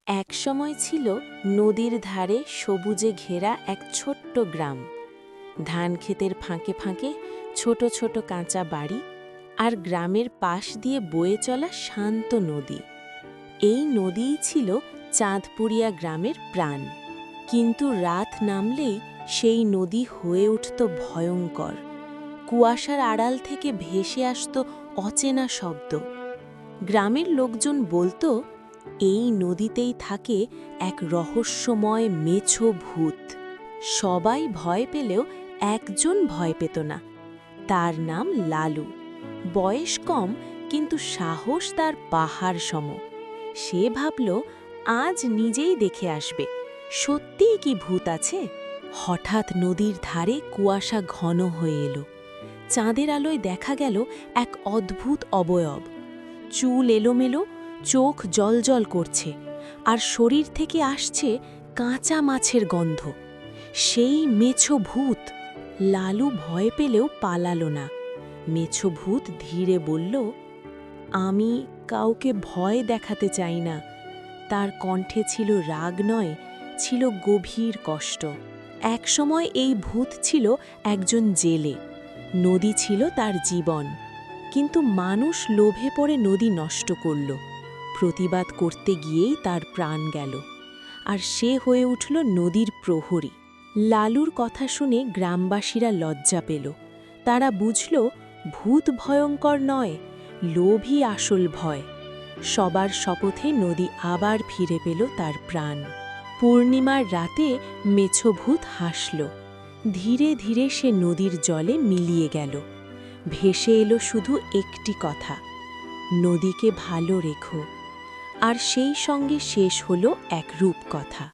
এক সময় ছিল নদীর ধারে সবুজে ঘেরা এক ছোট্ট গ্রাম। ধান ক্ষেতের ফাঁকে ফাঁকে ছোট ছোট কাঁচা বাড়ি, আর গ্রামের পাশ দিয়ে বয়ে চলা শান্ত নদী। এই নদীই ছিল চাঁদপুরিয়া গ্রামের প্রাণ। কিন্তু রাত নামলেই সেই নদী হয়ে উঠত ভয়ঙ্কর। কুয়াশার আড়াল থেকে ভেসে আসত অচেনা শব্দ। গ্রামের লোকজন বলতো, এই নদীতেই থাকে এক রহস্যময় মেছো ভূত। সবাই ভয় পেলেও একজন ভয় পেত না। তার নাম লালু। বয়স কম, কিন্তু সাহস তার পাহাড় সম। সে ভাবল, আজ নিজেই দেখে আসবে সত্যিই কি ভূত আছে। হঠাৎ নদীর ধারে কুয়াশা ঘন হয়ে এলো। চাঁদের আলোয় দেখা গেল এক অদ্ভুত অবয়ব। চুল এলোমেলো, চোখ জ্বলজ্বল করছে, আর শরীর থেকে আসছে কাঁচা মাছের গন্ধ। সেই মেছো ভূত। লালু ভয় পেলেও পালালো না। মেছো ভূত ধীরে বলল, আমি কাউকে ভয় দেখাতে চাই না। তার কণ্ঠে ছিল রাগ নয়, ছিল গভীর কষ্ট। একসময় এই ভূত ছিল একজন জেলে। নদী ছিল তার জীবন। কিন্তু মানুষ লোভে পড়ে নদী নষ্ট করল। প্রতিবাদ করতে গিয়েই তার প্রাণ গেল, আর সে হয়ে উঠল নদীর প্রহরী। লালুর কথা শুনে গ্রামবাসীরা লজ্জা পেল। তারা বুঝল, ভূত ভয়ঙ্কর নয়, লোভই আসল ভয়। সবার শপথে নদী আবার ফিরে পেল তার প্রাণ। পূর্ণিমার রাতে মেছো ভূত হাসল। ধীরে ধীরে সে নদীর জলে মিলিয়ে গেল। ভেসে এলো শুধু একটি কথা, নদীকে ভালো রেখো। আর সেই সঙ্গে শেষ হলো এক রূপকথা।